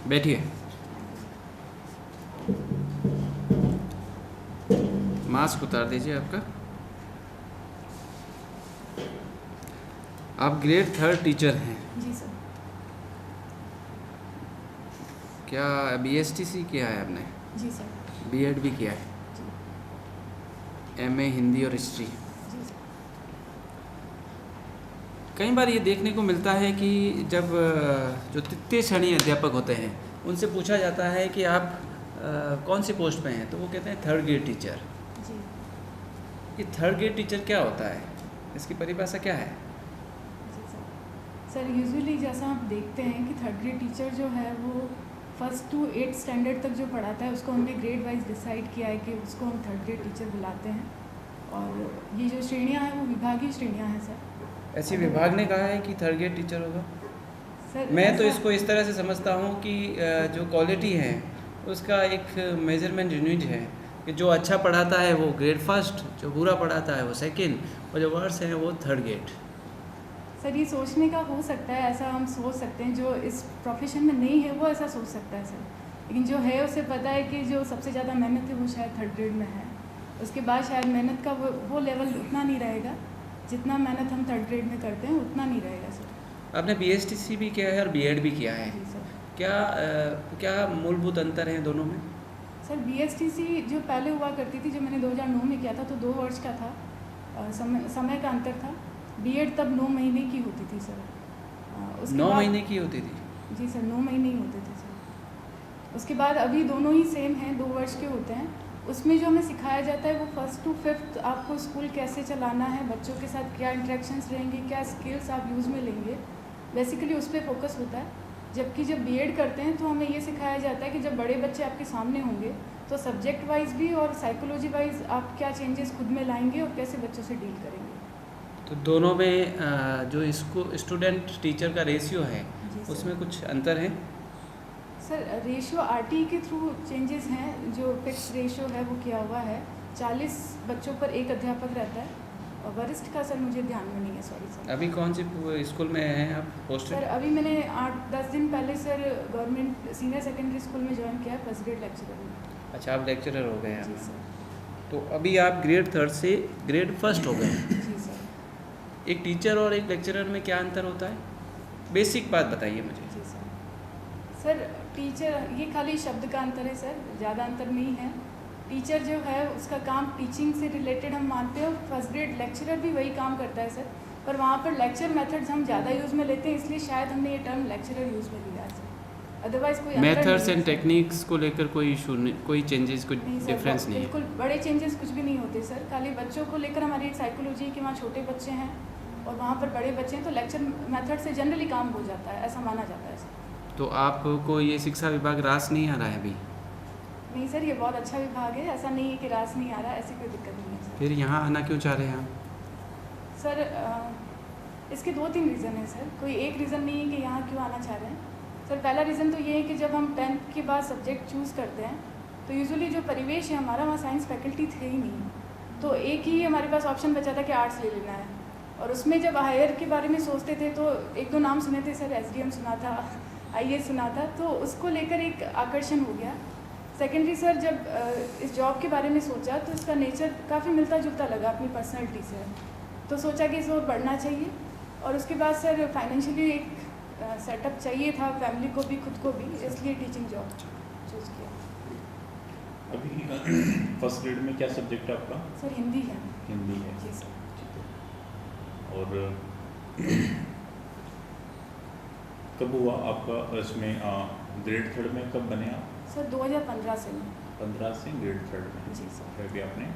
बैठिए। मास्क उतार दीजिए आपका। आप ग्रेड 3 टीचर हैं। जी सर। क्या BSTC किया है आपने? जी सर। B.Ed भी किया है? जी। MA हिंदी और हिस्ट्री। जी सर। कई बार ये देखने को मिलता है कि जब जो तृतीय श्रेणी अध्यापक होते हैं उनसे पूछा जाता है कि आप कौन सी पोस्ट पे हैं, तो वो कहते हैं 3rd ग्रेड टीचर। जी। ये 3rd ग्रेड टीचर क्या होता है, इसकी परिभाषा क्या है? जी सर। सर यूजुअली जैसा आप देखते हैं कि 3rd ग्रेड टीचर जो है वो 1st to 8th स्टैंडर्ड तक जो पढ़ाता है उसको हमने ग्रेड वाइज डिसाइड किया है कि उसको हम 3rd ग्रेड टीचर बुलाते हैं। और ये जो श्रेणियाँ हैं वो विभागीय श्रेणियाँ हैं सर। ऐसी विभाग ने कहा है कि 3rd ग्रेड टीचर होगा? सर मैं तो इसको इस तरह से समझता हूँ कि जो क्वालिटी है उसका एक मेजरमेंट यूनिट है कि जो अच्छा पढ़ाता है वो ग्रेड 1st, जो बुरा पढ़ाता है वो 2nd, और जो वर्स है वो 3rd ग्रेड। सर ये सोचने का हो सकता है, ऐसा हम सोच सकते हैं। जो इस प्रोफेशन में नहीं है वो ऐसा सोच सकता है सर, लेकिन जो है उसे पता है कि जो सबसे ज़्यादा मेहनत है वो शायद 3rd ग्रेड में है। उसके बाद शायद मेहनत का वो लेवल उतना नहीं रहेगा जितना मेहनत हम 3rd ग्रेड में करते हैं, उतना नहीं रहेगा सर। आपने BSTC भी किया है और B.Ed भी किया है। जी सर। क्या मूलभूत अंतर हैं दोनों में? सर BSTC जो पहले हुआ करती थी, जो मैंने 2009 में किया था, तो 2 वर्ष का था, समय का अंतर था। B.Ed तब 9 महीने की होती थी सर। उसके 9 बाद महीने की होती थी? जी सर, 9 महीने ही होते थे सर। उसके बाद अभी दोनों ही सेम हैं, 2 वर्ष के होते हैं। उसमें जो हमें सिखाया जाता है वो 1st to 5th आपको स्कूल कैसे चलाना है, बच्चों के साथ क्या इंटरेक्शंस रहेंगे, क्या स्किल्स आप यूज़ में लेंगे, बेसिकली उस पर फोकस होता है। जबकि जब B.Ed करते हैं तो हमें ये सिखाया जाता है कि जब बड़े बच्चे आपके सामने होंगे तो सब्जेक्ट वाइज भी और साइकोलॉजी वाइज आप क्या चेंजेस खुद में लाएंगे और कैसे बच्चों से डील करेंगे। तो दोनों में जो इसको स्टूडेंट टीचर का रेशियो है उसमें कुछ अंतर है? सर रेशियो RTE के थ्रू चेंजेस हैं। जो फिक्स रेशियो है वो किया हुआ है, 40 बच्चों पर एक अध्यापक रहता है। और वरिष्ठ का सर मुझे ध्यान में नहीं है, सॉरी सर। अभी कौन सी स्कूल में हैं आप पोस्टेड? सर अभी मैंने 8-10 दिन पहले sir government senior secondary school में ज्वाइन किया है, 1st ग्रेड लेक्चरर में। अच्छा, आप लेक्चरर हो गए हैं? जी सर। तो अभी आप ग्रेड 3rd से ग्रेड 1st हो गए। जी सर। एक टीचर और एक लेक्चरर में क्या अंतर होता है? बेसिक बात बताइए मुझे। जी सर। सर टीचर ये खाली शब्द का अंतर है सर, ज़्यादा अंतर नहीं है। टीचर जो है उसका काम टीचिंग से रिलेटेड हम मानते हैं, 1st ग्रेड लेक्चरर भी वही काम करता है सर, पर वहाँ पर लेक्चर मेथड्स हम ज़्यादा यूज़ में लेते हैं, इसलिए शायद हमने ये टर्म लेक्चरर यूज़ में लिया है सर। अदरवाइज़ कोई मेथड्स एंड टेक्निक्स को लेकर कोई इशू नहीं, कोई चेंजेस, कोई डिफरेंस नहीं है? बिल्कुल बड़े चेंजेस कुछ भी नहीं होते सर। खाली बच्चों को लेकर हमारी एक साइकोलॉजी है कि वहाँ छोटे बच्चे हैं और वहाँ पर बड़े बच्चे हैं, तो लेक्चर मेथड से जनरली काम हो जाता है, ऐसा माना जाता है सर। तो आपको ये शिक्षा विभाग रास नहीं आ रहा है अभी? नहीं सर, ये बहुत अच्छा विभाग है, ऐसा नहीं है कि रास नहीं आ रहा, ऐसी कोई दिक्कत नहीं है सर। फिर यहाँ आना क्यों चाह रहे हैं आप? सर इसके 2-3 रीज़न हैं सर, कोई एक रीज़न नहीं है कि यहाँ क्यों आना चाह रहे हैं सर। पहला रीज़न तो ये है कि जब हम 10th के बाद सब्जेक्ट चूज़ करते हैं तो यूजुअली जो परिवेश है हमारा, वहाँ साइंस फैकल्टी थे ही नहीं, तो एक ही हमारे पास ऑप्शन बचा था कि आर्ट्स ले लेना है। और उसमें जब हायर के बारे में सोचते थे तो 1-2 नाम सुने थे सर, SDM सुना था, IAS सुना था, तो उसको लेकर एक आकर्षण हो गया। सेकेंडरी सर, जब इस जॉब के बारे में सोचा तो इसका नेचर काफ़ी मिलता जुलता लगा अपनी पर्सनैलिटी से, तो सोचा कि इसको बढ़ना चाहिए। और उसके बाद सर फाइनेंशियली एक सेटअप चाहिए था, फैमिली को भी खुद को भी, इसलिए टीचिंग जॉब चूज़ किया। अभी 1st ग्रेड में क्या सब्जेक्ट है आपका? सर हिंदी है। हिंदी है। जी सर। ठीक है। और कब हुआ आपका इसमें ग्रेड 3rd में कब बने आप? सर 2015 से। 15 से ग्रेड 3rd में? जी सर। फिर भी आपने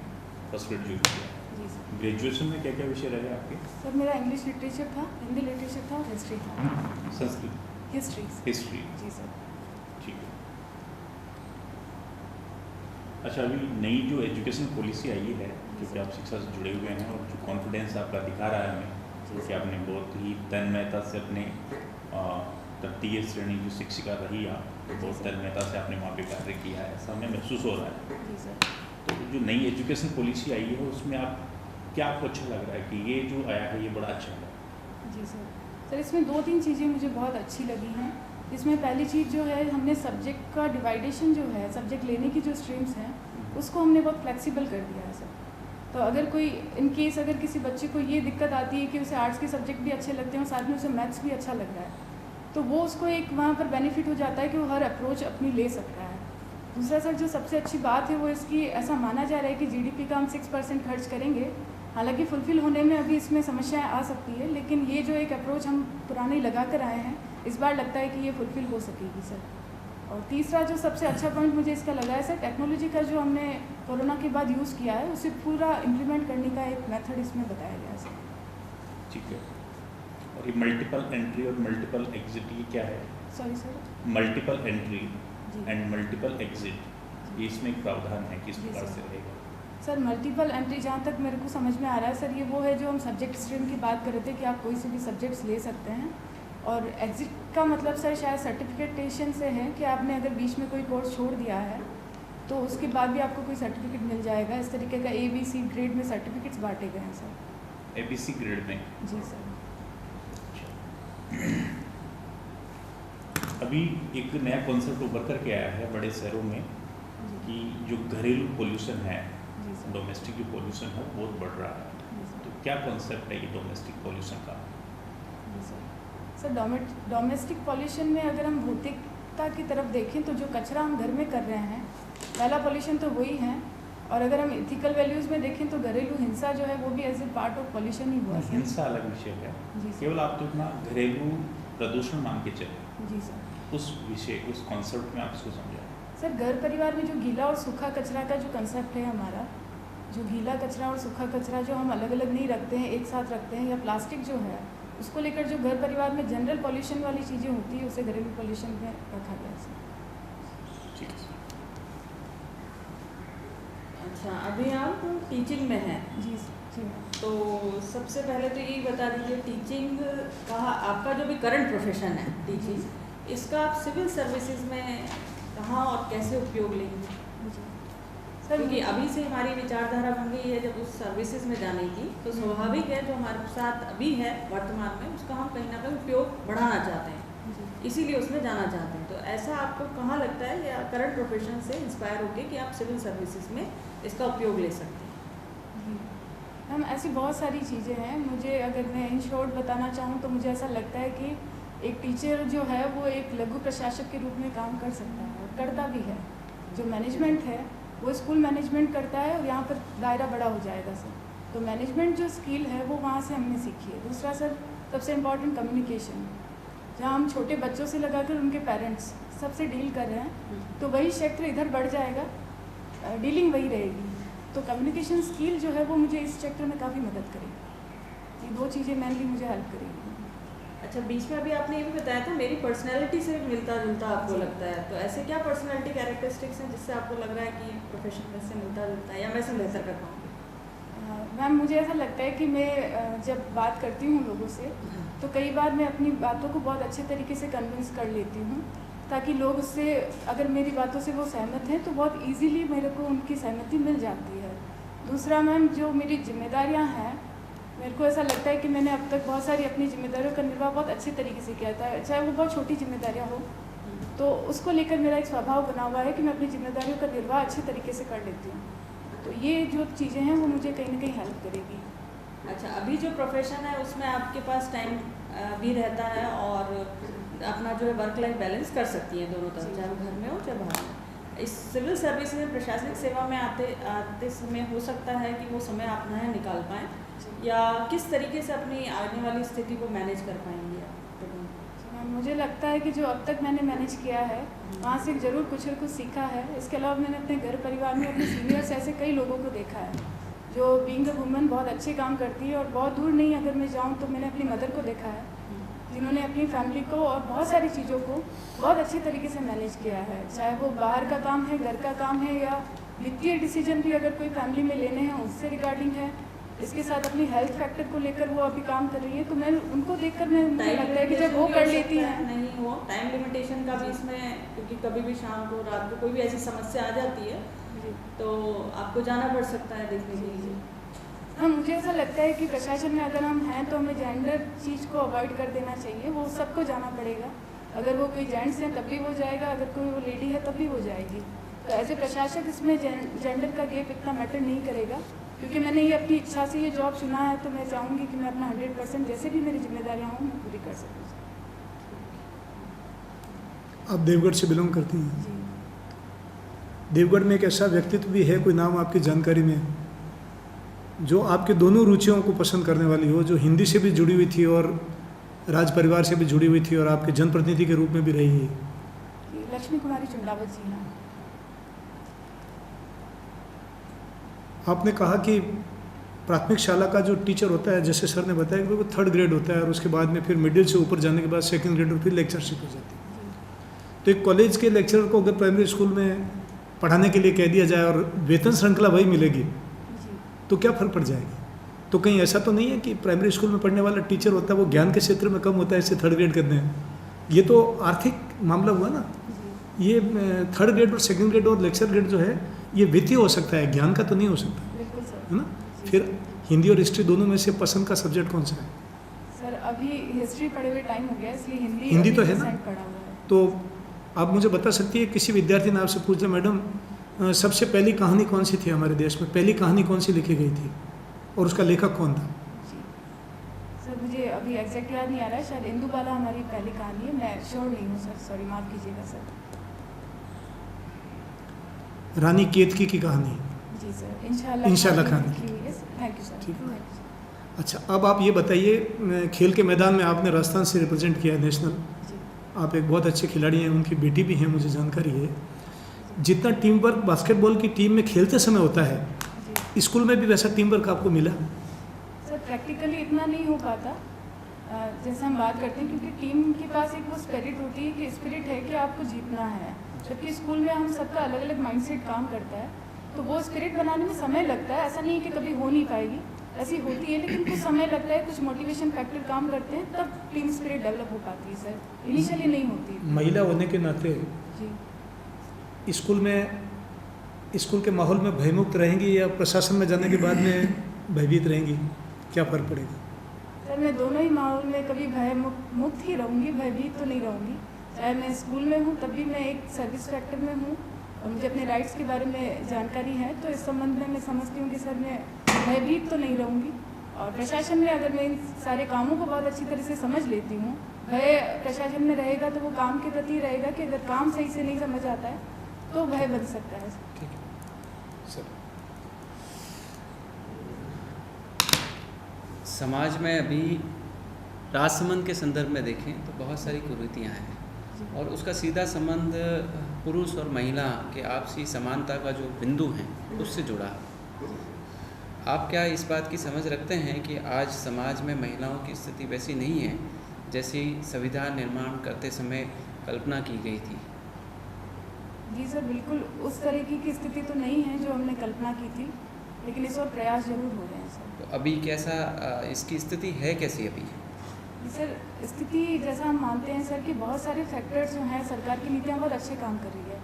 1st ग्रेड यूज किया। जी सर। ग्रेजुएशन में क्या क्या विषय रहे आपके? सर मेरा इंग्लिश लिटरेचर था, हिंदी लिटरेचर था और हिस्ट्री था। संस्कृत? हिस्ट्री। जी सर। ठीक है। अच्छा, अभी नई जो एजुकेशन पॉलिसी आई है, क्योंकि आप शिक्षा से जुड़े हुए हैं और जो कॉन्फिडेंस आपका दिखा रहा है हमें, क्योंकि आपने बहुत ही तन्मयता से अपने तृतीय श्रेणी जो शिक्षिका रही आप, बहुत तन्मयता से आपने वहाँ पे कार्य किया है, ऐसा हमें महसूस हो रहा है। जी सर। तो जो नई एजुकेशन पॉलिसी आई है उसमें आप क्या आपको अच्छा लग रहा है कि ये जो आया है ये बड़ा अच्छा है? जी सर। सर इसमें 2-3 चीज़ें मुझे बहुत अच्छी लगी हैं। इसमें पहली चीज़ जो है, हमने सब्जेक्ट का डिवाइडेशन जो है, सब्जेक्ट लेने की जो स्ट्रीम्स हैं उसको हमने बहुत फ्लेक्सिबल कर दिया है सर। तो अगर कोई इन केस अगर किसी बच्चे को ये दिक्कत आती है कि उसे आर्ट्स के सब्जेक्ट भी अच्छे लगते हैं और साथ में उसे मैथ्स भी अच्छा लग रहा है, तो वो उसको एक वहाँ पर बेनिफिट हो जाता है कि वो हर अप्रोच अपनी ले सकता है। दूसरा सर, जो सबसे अच्छी बात है वो इसकी ऐसा माना जा रहा है कि जीडीपी का हम 6% खर्च करेंगे। हालांकि फुलफ़िल होने में अभी इसमें समस्याएं आ सकती है, लेकिन ये जो एक अप्रोच हम पुराने लगा कर आए हैं, इस बार लगता है कि ये फुलफ़िल हो सकेगी सर। और तीसरा जो सबसे अच्छा पॉइंट मुझे इसका लगा है सर, टेक्नोलॉजी का जो हमने कोरोना के बाद यूज़ किया है उसे पूरा इम्प्लीमेंट करने का एक मेथड इसमें बताया गया है सर। ठीक है। और ये मल्टीपल एंट्री और मल्टीपल एग्जिट ये क्या है? Sorry sir. मल्टीपल एंट्री जी। एंड मल्टीपल एग्जिट, ये इसमें एक प्रावधान है, किस जी प्रकार सर। से रहेगा? सर मल्टीपल एंट्री जहाँ तक मेरे को समझ में आ रहा है सर, ये वो है जो हम सब्जेक्ट स्ट्रीम की बात कर रहे थे कि आप कोई से भी सब्जेक्ट्स ले सकते हैं। और एग्जिट का मतलब सर शायद सर्टिफिकेटेशन से है कि आपने अगर बीच में कोई कोर्स छोड़ दिया है तो उसके बाद भी आपको कोई सर्टिफिकेट मिल जाएगा। इस तरीके का ABC ग्रेड में सर्टिफिकेट्स बांटे गए हैं सर। ABC ग्रेड में? जी सर। अभी एक नया कॉन्सेप्ट उभर करके आया है बड़े शहरों में जी। कि जो घरेलू पोल्यूशन है, जी सर। डोमेस्टिक जो पोल्यूशन है वो बहुत बढ़ रहा है। जी सर। तो क्या कॉन्सेप्ट है ये डोमेस्टिक पोल्यूशन का? जी सर, डोमेस्टिक पॉल्यूशन में अगर हम भौतिकता की तरफ देखें तो जो कचरा हम घर में कर रहे हैं, पहला पॉल्यूशन तो वही है। और अगर हम इथिकल वैल्यूज़ में देखें तो घरेलू हिंसा जो है वो भी as a part of pollution ही हुआ सर। हिंसा अलग विषय है, जी सर। केवल आप तो इतना घरेलू प्रदूषण मान के चले, जी सर। उस विषय उस कॉन्सेप्ट में आप इसको समझाएं। सर घर परिवार में जो गीला और सूखा कचरा का जो कंसेप्ट है हमारा, जो गीला कचरा और सूखा कचरा जो हम अलग अलग नहीं रखते हैं, एक साथ रखते हैं, या प्लास्टिक जो है उसको लेकर जो घर परिवार में जनरल पॉल्यूशन वाली चीज़ें होती है उसे घरेलू पॉल्यूशन में रखा गया है सर। ठीक है। अच्छा, अभी आप टीचिंग में हैं, जी जी मैम। तो सबसे पहले तो यही बता दीजिए टीचिंग का आपका जो भी करंट प्रोफेशन है टीचिंग, इसका आप सिविल सर्विसेज में कहाँ और कैसे उपयोग लेंगे? जी सर, क्योंकि अभी से हमारी विचारधारा बन गई है जब उस सर्विसेज में जाने की, तो स्वाभाविक है जो हमारे साथ अभी है वर्तमान में उसका हम कहीं ना कहीं उपयोग बढ़ाना चाहते हैं, जी इसीलिए उसमें जाना चाहते हैं। तो ऐसा आपको कहाँ लगता है या करंट प्रोफेशन से इंस्पायर होकर कि आप सिविल सर्विसेज में इसका उपयोग ले सकते हैं? जी मैम, ऐसी बहुत सारी चीज़ें हैं। मुझे अगर मैं इन शॉर्ट बताना चाहूँ तो मुझे ऐसा लगता है कि एक टीचर जो है वो एक लघु प्रशासक के रूप में काम कर सकता है और करता भी है। जो मैनेजमेंट है वो स्कूल मैनेजमेंट करता है और यहाँ पर दायरा बड़ा हो जाएगा सर। तो मैनेजमेंट जो स्किल है वो वहाँ से हमने सीखी है। दूसरा सर, सबसे इम्पॉर्टेंट कम्युनिकेशन, जहाँ हम छोटे बच्चों से लगाकर उनके पेरेंट्स सबसे डील कर रहे हैं, तो वही क्षेत्र इधर बढ़ जाएगा, डीलिंग वही रहेगी। तो कम्युनिकेशन स्किल जो है वो मुझे इस क्षेत्र में काफ़ी मदद करेगी। ये दो चीज़ें मेनली मुझे हेल्प करेगी। अच्छा, बीच में अभी आपने ये भी बताया था मेरी पर्सनैलिटी से मिलता जुलता आपको लगता है, तो ऐसे क्या पर्सनैलिटी कैरेक्टरिस्टिक्स हैं जिससे आपको लग रहा है कि प्रोफेशन में से मिलता जुलता है या मैं इसे बेहतर कर पाऊँगी? मैम, मुझे ऐसा लगता है कि मैं जब बात करती हूँ लोगों से तो कई बार मैं अपनी बातों को बहुत अच्छे तरीके से कन्विंस कर लेती हूँ, ताकि लोग उससे, अगर मेरी बातों से वो सहमत हैं तो बहुत इजीली मेरे को उनकी सहमति मिल जाती है। दूसरा मैम, जो मेरी जिम्मेदारियाँ हैं, मेरे को ऐसा लगता है कि मैंने अब तक बहुत सारी अपनी जिम्मेदारियों का निर्वाह बहुत अच्छे तरीके से किया था, चाहे वो बहुत छोटी जिम्मेदारियाँ हो, तो उसको लेकर मेरा एक स्वभाव बना हुआ है कि मैं अपनी जिम्मेदारियों का निर्वाह अच्छे तरीके से कर लेती हूँ। तो ये जो चीज़ें हैं वो मुझे कहीं ना कहीं हेल्प करेगी। अच्छा, अभी जो प्रोफेशन है उसमें आपके पास टाइम भी रहता है और अपना जो है वर्क लाइफ बैलेंस कर सकती हैं दोनों तरफ, चाहे वो घर में हो चाहे बाहर में। इस सिविल सर्विस में प्रशासनिक सेवा में आते समय हो सकता है कि वो समय आप नया निकाल पाएँ, या किस तरीके से अपनी आने वाली स्थिति को मैनेज कर पाएंगे आप? मुझे लगता है कि जो अब तक मैंने मैनेज किया है वहाँ से ज़रूर कुछ और कुछ सीखा है। इसके अलावा मैंने अपने घर परिवार में अपने सीनियर्स ऐसे कई लोगों को देखा है जो बीइंग अ वुमन बहुत अच्छे काम करती है, और बहुत दूर नहीं अगर मैं जाऊँ तो मैंने अपनी मदर को देखा है जिन्होंने अपनी फैमिली को और बहुत सारी चीज़ों को बहुत अच्छे तरीके से मैनेज किया है, चाहे वो बाहर का काम है, घर का काम है, या वित्तीय डिसीजन भी अगर कोई फैमिली में लेने हैं उससे रिगार्डिंग है। इसके साथ अपनी हेल्थ फैक्टर को लेकर वो अभी काम कर रही है, तो मैं उनको देखकर मुझे लगता है कि जब वो कर लेती हैं, नहीं हो टाइम लिमिटेशन का भी इसमें, क्योंकि कभी भी शाम को रात को कोई भी ऐसी समस्या आ जाती है तो आपको जाना पड़ सकता है देखने के लिए। हाँ, मुझे ऐसा लगता है कि प्रशासन में अगर हम हैं तो हमें जेंडर चीज़ को अवॉइड कर देना चाहिए, वो सबको जाना पड़ेगा। अगर वो कोई जेंट्स हैं तब भी हो जाएगा, अगर कोई वो लेडी है तब भी हो जाएगी। तो एज ए प्रशासक इसमें जेंडर का गैप इतना मैटर नहीं करेगा, क्योंकि मैंने ये अपनी इच्छा से ये जॉब चुना है, तो मैं चाहूँगी कि मैं अपना 100% जैसे भी मेरी जिम्मेदारियाँ हों मैं पूरी कर सकूँ। आप देवगढ़ से बिलोंग करती हैं। जी देवगढ़ में एक ऐसा व्यक्तित्व भी है, कोई नाम आपकी जानकारी में, जो आपके दोनों रुचियों को पसंद करने वाली हो, जो हिंदी से भी जुड़ी हुई थी और राज परिवार से भी जुड़ी हुई थी और आपके जनप्रतिनिधि के रूप में भी रही है? लक्ष्मी कुमारी चुंडावत जी हैं। आपने कहा कि प्राथमिक शाला का जो टीचर होता है, जैसे सर ने बताया कि वो 3rd ग्रेड होता है और उसके बाद में फिर मिडिल से ऊपर जाने के बाद 2nd ग्रेड और फिर लेक्चरशिप हो जाती है। तो एक कॉलेज के लेक्चरर को अगर प्राइमरी स्कूल में पढ़ाने के लिए कह दिया जाए और वेतन श्रृंखला वही मिलेगी, तो क्या फ़र्क पड़ जाएगा? तो कहीं ऐसा तो नहीं है कि प्राइमरी स्कूल में पढ़ने वाला टीचर होता है वो ज्ञान के क्षेत्र में कम होता है, इससे 3rd ग्रेड करते हैं? ये तो आर्थिक मामला हुआ ना। ये 3rd ग्रेड और 2nd ग्रेड और लेक्चर ग्रेड जो है ये वित्तीय हो सकता है, ज्ञान का तो नहीं हो सकता, बिल्कुल सर। है ना? फिर हिंदी और हिस्ट्री दोनों में से पसंद का सब्जेक्ट कौन सा है? सर अभी हिस्ट्री पढ़े हुए टाइम हो गया, इसलिए हिंदी तो है ना? पढ़ा हुआ है। तो आप मुझे बता सकती है, किसी विद्यार्थी ने आपसे पूछा मैडम सबसे पहली कहानी कौन सी थी हमारे देश में, पहली कहानी कौन सी लिखी गई थी और उसका लेखक कौन था? जी सर मुझे अभी एग्जैक्ट याद नहीं आ रहा है, शायद इंदुबाला हमारी पहली कहानी है, मैं श्योर नहीं हूँ सर, सॉरी माफ़ कीजिएगा सर। रानी केतकी की कहानी। जी सर इंशाल्लाह खान। Thank you sir. ठीक है। अच्छा, अब आप ये बताइए, खेल के मैदान में आपने राजस्थान से रिप्रेजेंट किया है नेशनल, जी आप एक बहुत अच्छे खिलाड़ी हैं, उनकी बेटी भी हैं, मुझे जानकारी है। जितना टीम वर्क बास्केटबॉल की टीम में खेलते समय होता है, जी स्कूल में भी वैसा टीम वर्क आपको मिला? सर प्रैक्टिकली इतना नहीं हो पाता जैसे हम बात करते हैं, क्योंकि टीम के पास एक वो स्पिरिट होती है कि स्पिरिट है कि आपको जीतना है, जबकि स्कूल में हम सबका अलग अलग माइंडसेट काम करता है, तो वो स्पिरिट बनाने में समय लगता है। ऐसा नहीं है कि कभी हो नहीं पाएगी, ऐसी होती है, लेकिन कुछ समय लगता है, कुछ मोटिवेशन फैक्टर काम करते हैं, तब टीम स्पिरिट डेवलप हो पाती है सर, इनिशियली नहीं होती। महिला होने के नाते जी स्कूल में, स्कूल के माहौल में भयमुक्त रहेंगी या प्रशासन में जाने के बाद में भयभीत रहेंगी, क्या फ़र्क पड़ेगा? सर मैं दोनों ही माहौल में कभी भय मुक्त ही रहूँगी, भयभीत तो नहीं रहूँगी। चाहे मैं स्कूल में हूँ तब भी मैं एक सर्विस फैक्टर में हूँ और मुझे अपने राइट्स के बारे में जानकारी है, तो इस संबंध में मैं समझती हूँ कि सर मैं भयभीत तो नहीं रहूँगी। और प्रशासन में अगर मैं इन सारे कामों को बहुत अच्छी तरह से समझ लेती हूँ, भय प्रशासन में रहेगा तो वो काम के प्रति रहेगा कि अगर काम सही से नहीं समझ आता है तो भय बन सकता है। ठीक है सर। समाज में अभी राजसमंद के संदर्भ में देखें तो बहुत सारी कुरीतियाँ हैं और उसका सीधा संबंध पुरुष और महिला के आपसी समानता का जो बिंदु हैं उससे जुड़ा है। आप क्या इस बात की समझ रखते हैं कि आज समाज में महिलाओं की स्थिति वैसी नहीं है जैसी संविधान निर्माण करते समय कल्पना की गई थी? जी सर बिल्कुल उस तरीके की स्थिति तो नहीं है जो हमने कल्पना की थी, लेकिन इस और प्रयास जरूर हो रहे हैं सर। तो अभी कैसा इसकी स्थिति है, कैसी अभी? सर स्थिति जैसा हम मानते हैं सर कि बहुत सारे फैक्टर्स जो हैं, सरकार की नीतियाँ बहुत अच्छे काम कर रही है,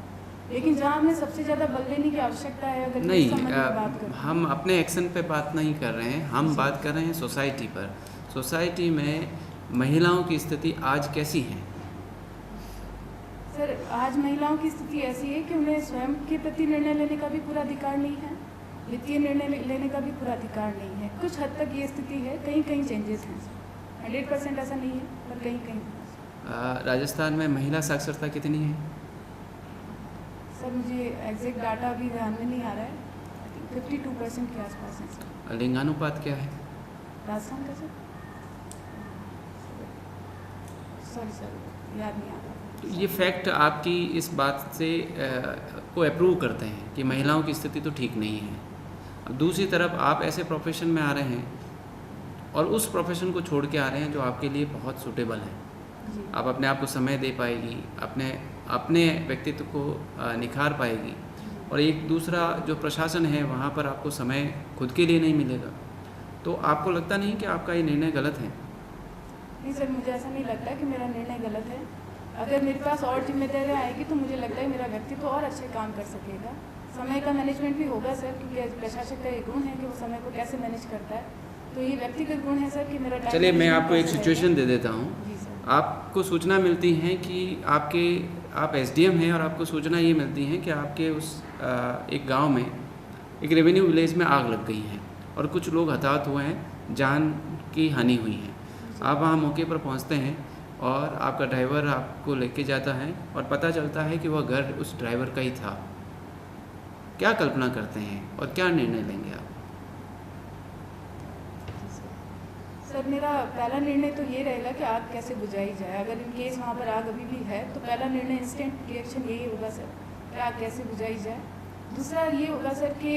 लेकिन जहाँ हमें सबसे ज़्यादा बल देने की आवश्यकता है, अगर नहीं, इस संबंध में बात करें, हम अपने एक्शन पे बात नहीं कर रहे हैं, हम बात कर रहे हैं सोसाइटी पर। सोसाइटी में महिलाओं की स्थिति आज कैसी है? सर आज महिलाओं की स्थिति ऐसी है कि उन्हें स्वयं के प्रति निर्णय लेने का भी पूरा अधिकार नहीं है, वित्तीय निर्णय लेने का भी पूरा अधिकार नहीं है। कुछ हद तक ये स्थिति है, कहीं कहीं चेंजेस हैं, 100% ऐसा नहीं है पर कहीं कहीं। राजस्थान में महिला साक्षरता कितनी है? सर मुझे एग्जैक्ट डाटा अभी ध्यान में नहीं आ रहा है, 52% के आसपास है सर। लिंगानुपात क्या है राजस्थान का सर? सॉरी सर याद नहीं आ रहा। तो ये फैक्ट आपकी इस बात से को अप्रूव करते हैं कि महिलाओं की स्थिति तो ठीक नहीं है। अब दूसरी तरफ आप ऐसे प्रोफेशन में आ रहे हैं और उस प्रोफेशन को छोड़ के आ रहे हैं जो आपके लिए बहुत सूटेबल है, जी आप अपने आप को समय दे पाएगी, अपने व्यक्तित्व को निखार पाएगी, और एक दूसरा जो प्रशासन है वहाँ पर आपको समय खुद के लिए नहीं मिलेगा। तो आपको लगता नहीं कि आपका ये निर्णय गलत है? नहीं सर मुझे ऐसा नहीं लगता कि मेरा निर्णय गलत है। अगर मेरे पास और जिम्मेदारियाँ आएगी तो मुझे लगता है मेरा व्यक्तित्व और अच्छे काम कर सकेगा, समय का मैनेजमेंट भी होगा सर, क्योंकि प्रशासक का एक गुण है कि वो समय को कैसे मैनेज करता है, तो ये व्यक्तिगत गुण है सर कि मेरा। चलिए मैं आपको एक सिचुएशन दे देता हूँ। जी सर। आपको सूचना मिलती हैं कि आप एसडीएम हैं और आपको सूचना ये मिलती है कि आपके उस एक गांव में एक रेवेन्यू विलेज में आग लग गई है और कुछ लोग हताहत हुए हैं, जान की हानि हुई है। आप वहाँ मौके पर पहुँचते हैं और आपका ड्राइवर आपको लेके जाता है और पता चलता है कि वह घर उस ड्राइवर का ही था। क्या कल्पना करते हैं और क्या निर्णय लेंगे आप? सर मेरा पहला निर्णय तो ये रहेगा कि आग कैसे बुझाई जाए। अगर इन केस वहाँ पर आग अभी भी है तो पहला निर्णय इंस्टेंट रिएक्शन यही होगा सर कि आग कैसे बुझाई जाए। दूसरा ये होगा सर कि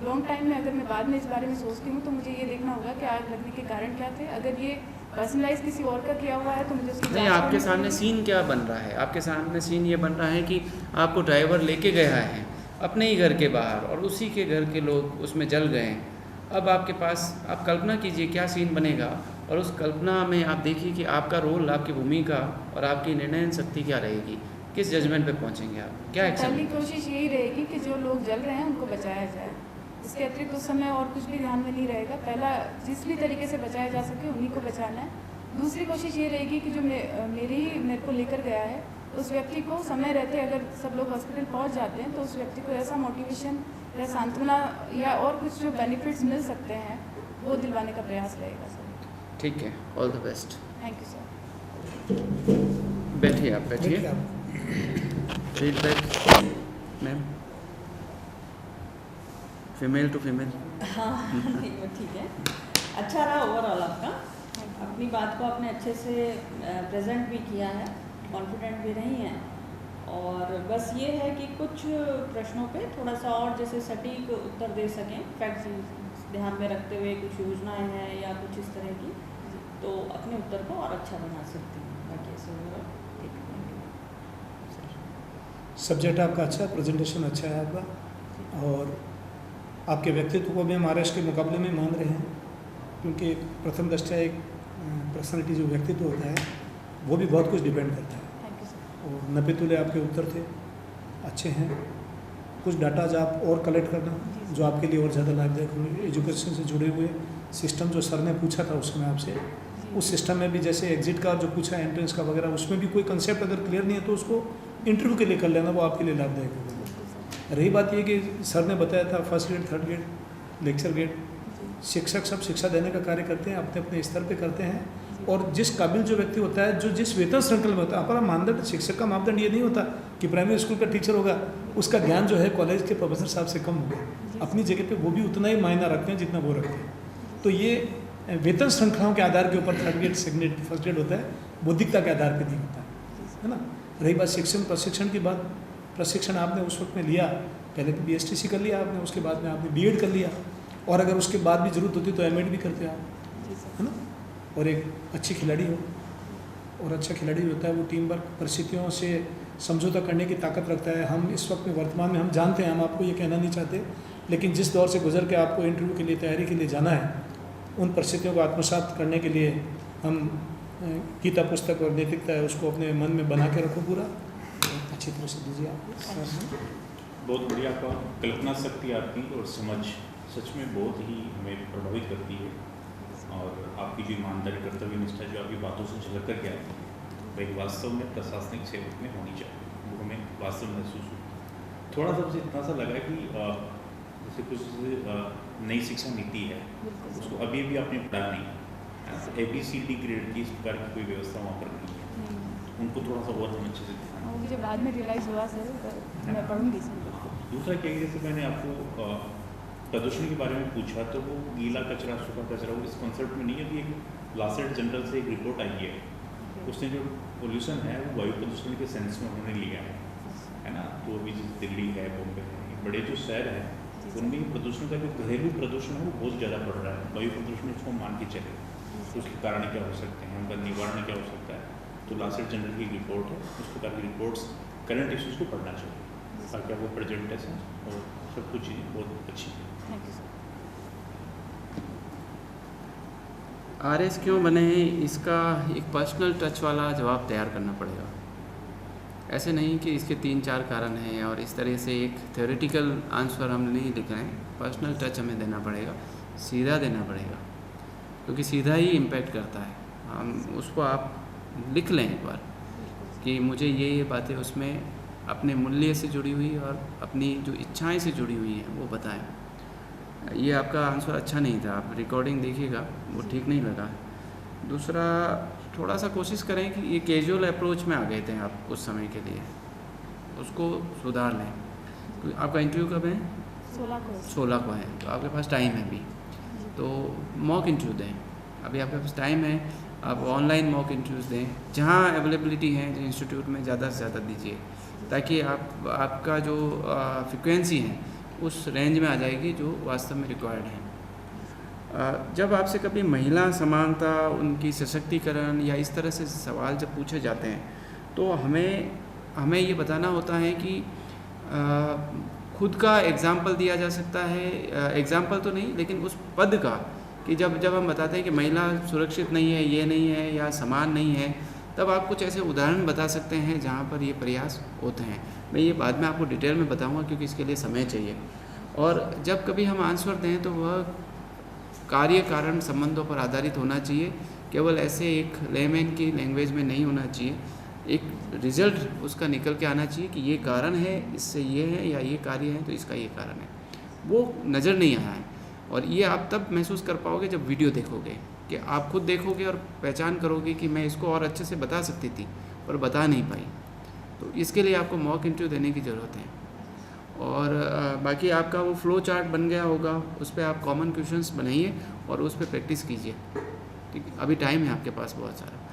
लॉन्ग टाइम में अगर मैं बाद में इस बारे में सोचती हूँ तो मुझे ये देखना होगा कि आग लगने के कारण क्या थे। अगर ये पर्सनलाइज किसी और का किया हुआ है तो मुझे उसकी नहीं, आपके सामने सीन क्या बन रहा है? आपके सामने सीन ये बन रहा है कि आपको ड्राइवर लेके गया है अपने ही घर के बाहर और उसी के घर के लोग उसमें जल गए। अब आपके पास, आप कल्पना कीजिए क्या सीन बनेगा और उस कल्पना में आप देखिए कि आपका रोल, आपकी भूमिका और आपकी निर्णय शक्ति क्या रहेगी, किस जजमेंट पे पहुंचेंगे आप, क्या एक्शन? पहली कोशिश यही रहेगी कि जो लोग जल रहे हैं उनको बचाया जाए। इसके अतिरिक्त उस समय और कुछ भी ध्यान में नहीं रहेगा। पहला जिस भी तरीके से बचाया जा सके उन्हीं को बचाना है। दूसरी कोशिश ये रहेगी कि जो मेरे को लेकर गया है उस व्यक्ति को समय रहते अगर सब लोग हॉस्पिटल पहुंच जाते हैं तो उस व्यक्ति को ऐसा मोटिवेशन या सांत्वना या और कुछ जो बेनिफिट्स मिल सकते हैं वो दिलवाने का प्रयास रहेगा सर। ठीक है, all the best. Thank you sir. बैठिए, आप बैठिए। देखिए आप feedback ma'am, female to female. हाँ नहीं वो ठीक है, अच्छा रहा ओवरऑल आपका। अपनी बात को आपने अच्छे से प्रेजेंट भी किया है, कॉन्फिडेंट भी रही हैं। और बस ये है कि कुछ प्रश्नों पे थोड़ा सा और जैसे सटीक उत्तर दे सकें, फैक्ट्स ध्यान में रखते हुए कुछ योजनाएं हैं या कुछ इस तरह की, तो अपने उत्तर को और अच्छा बना सकते हैं। बाकी ऐसे ठीक है। सब्जेक्ट आपका अच्छा है, प्रेजेंटेशन अच्छा है आपका, और आपके व्यक्तित्व को भी हम आरएस के मुकाबले में मान रहे हैं, क्योंकि प्रथम दृष्टया एक पर्सनालिटी जो व्यक्तित्व होता है वो भी बहुत कुछ डिपेंड करता है। Thank you sir. और 90 तुले आपके उत्तर थे, अच्छे हैं। कुछ डाटाज आप और कलेक्ट करना जो आपके लिए और ज़्यादा लाभदायक होंगे। एजुकेशन से जुड़े हुए सिस्टम जो सर ने पूछा था उस समय आपसे, उस सिस्टम में भी जैसे एग्जिट का जो पूछा, एंट्रेंस का वगैरह, उसमें भी कोई कंसेप्ट अगर क्लियर नहीं है तो उसको इंटरव्यू के लिए कर लेना, वो आपके लिए लाभदायक होगा। रही बात ये कि सर ने बताया था first grade, third grade, lecture grade, शिक्षक सब शिक्षा देने का कार्य करते हैं, अपने अपने स्तर पे करते हैं। और जिस काबिल जो व्यक्ति होता है, जो जिस वेतन श्रृंखला में होता है, हमारा मानदंड, शिक्षक का मापदंड ये नहीं होता कि प्राइमरी स्कूल का टीचर होगा उसका ज्ञान जो है कॉलेज के प्रोफेसर साहब से कम होगा। अपनी जगह पे वो भी उतना ही मायना रखते हैं जितना वो रखते हैं। तो ये वेतन श्रृंखलाओं के आधार के ऊपर third grade, second grade, first grade होता है, बौद्धिकता के आधार पर नहीं होता है ना। रही बात शिक्षण प्रशिक्षण की बात, प्रशिक्षण आपने उस वक्त में लिया, पहले तो BSTC कर लिया आपने, उसके बाद में आपने B.Ed कर लिया, और अगर उसके बाद भी ज़रूरत होती तो M.Ed भी करते आप, है ना। और एक अच्छी खिलाड़ी हो, और अच्छा खिलाड़ी होता है वो टीम वर्क, परिस्थितियों से समझौता करने की ताकत रखता है। हम इस वक्त में वर्तमान में हम जानते हैं, हम आपको ये कहना नहीं चाहते, लेकिन जिस दौर से गुजर के आपको इंटरव्यू के लिए, तैयारी के लिए जाना है, उन परिस्थितियों को आत्मसात करने के लिए हम गीता पुस्तक और नैतिकता है उसको अपने मन में बना के रखो पूरा, अच्छी तरह से दीजिए आपको। बहुत बढ़िया, आपका कल्पना शक्ति आपकी और समझ सच में बहुत ही हमें प्रभावित करती है। और आपकी जो ईमानदारी, कर्तव्य निष्ठा जो आपकी बातों से झलक कर के आती है, वो एक वास्तव में प्रशासनिक सेवक में होनी चाहिए, वो हमें वास्तव में महसूस हुई। थोड़ा सा मुझे इतना सा लगा कि जैसे कुछ नई शिक्षा नीति है, उसको अभी भी आपने पढ़ा नहीं, ABCD ग्रेड की इस प्रकार की कोई व्यवस्था वहाँ पर नहीं है, उनको थोड़ा सा और हम अच्छे से ध्यान। वो मुझे बाद में रियलाइज़ हुआ सर, मैं पढ़ूंगी सर। दूसरा क्या है, जैसे मैंने आपको प्रदूषण के बारे में पूछा, तो वो गीला कचरा, सूखा कचरा, वो इस कॉन्सेप्ट में नहीं है। अभी एक लासेट जनरल से एक रिपोर्ट आई है, उसने जो पोल्यूशन है वो वायु प्रदूषण के सेंस में उन्होंने लिया है ना। तो अभी जैसे दिल्ली है, बॉम्बे है, ये बड़े जो शहर हैं उनमें प्रदूषण का जो घरेलू प्रदूषण है वो बहुत ज़्यादा बढ़ रहा है। वायु प्रदूषण उसको मान के चले, तो उसके कारण क्या हो सकते हैं, उनका निवारण क्या हो सकता है। तो लासेट जनरल की रिपोर्ट है, उस प्रकार की रिपोर्ट्स करंट इश्यूज़ को पढ़ना चाहिए, ताकि आपको प्रेजेंटेशन और सब कुछ चीज़ें बहुत अच्छी है। Thank you sir. RS क्यों बने हैं, इसका एक पर्सनल टच वाला जवाब तैयार करना पड़ेगा। ऐसे नहीं कि इसके 3-4 कारण हैं और इस तरह से एक थ्योरेटिकल आंसर हम नहीं लिख रहे हैं। पर्सनल टच हमें देना पड़ेगा, सीधा देना पड़ेगा, क्योंकि सीधा ही इम्पैक्ट करता है। हम उसको आप लिख लें एक बार कि मुझे ये बातें उसमें अपने मूल्य से जुड़ी हुई और अपनी जो इच्छाएं से जुड़ी हुई हैं वो बताएं। ये आपका आंसर अच्छा नहीं था, आप रिकॉर्डिंग देखिएगा, वो ठीक नहीं लगा। दूसरा, थोड़ा सा कोशिश करें कि ये कैजुअल अप्रोच में आ गए थे आप कुछ समय के लिए, उसको सुधार लें। तो आपका इंटरव्यू कब है? 16 को है, तो आपके पास टाइम है अभी, तो मॉक इंटरव्यू दें। अभी आपके पास टाइम है, आप ऑनलाइन मॉक इंटरव्यूज़ दें, जहाँ अवेलेबिलिटी है इंस्टीट्यूट में ज़्यादा से ज़्यादा दीजिए, ताकि आपका जो फ्रिक्वेंसी है उस रेंज में आ जाएगी जो वास्तव में रिक्वायर्ड है। जब आपसे कभी महिला समानता, उनकी सशक्तिकरण या इस तरह से सवाल जब पूछे जाते हैं, तो हमें ये बताना होता है कि खुद का एग्ज़ाम्पल दिया जा सकता है, एग्ज़ाम्पल तो नहीं लेकिन उस पद का, कि जब हम बताते हैं कि महिला सुरक्षित नहीं है, ये नहीं है या समान नहीं है, तब आप कुछ ऐसे उदाहरण बता सकते हैं जहाँ पर ये प्रयास होते हैं। मैं ये बाद में आपको डिटेल में बताऊंगा क्योंकि इसके लिए समय चाहिए। और जब कभी हम आंसर दें तो वह कार्य कारण संबंधों पर आधारित होना चाहिए, केवल ऐसे एक लेमैन की लैंग्वेज में नहीं होना चाहिए। एक रिज़ल्ट उसका निकल के आना चाहिए कि ये कारण है, इससे ये है, या ये कार्य है तो इसका ये कारण है। वो नज़र नहीं आया है, और ये आप तब महसूस कर पाओगे जब वीडियो देखोगे, कि आप खुद देखोगे और पहचान करोगे कि मैं इसको और अच्छे से बता सकती थी पर बता नहीं पाई। तो इसके लिए आपको मॉक इंटरव्यू देने की ज़रूरत है। और बाकी आपका वो फ्लो चार्ट बन गया होगा, उस पर आप कॉमन क्वेश्चंस बनाइए और उस पर प्रैक्टिस कीजिए। ठीक है, अभी टाइम है आपके पास बहुत सारा।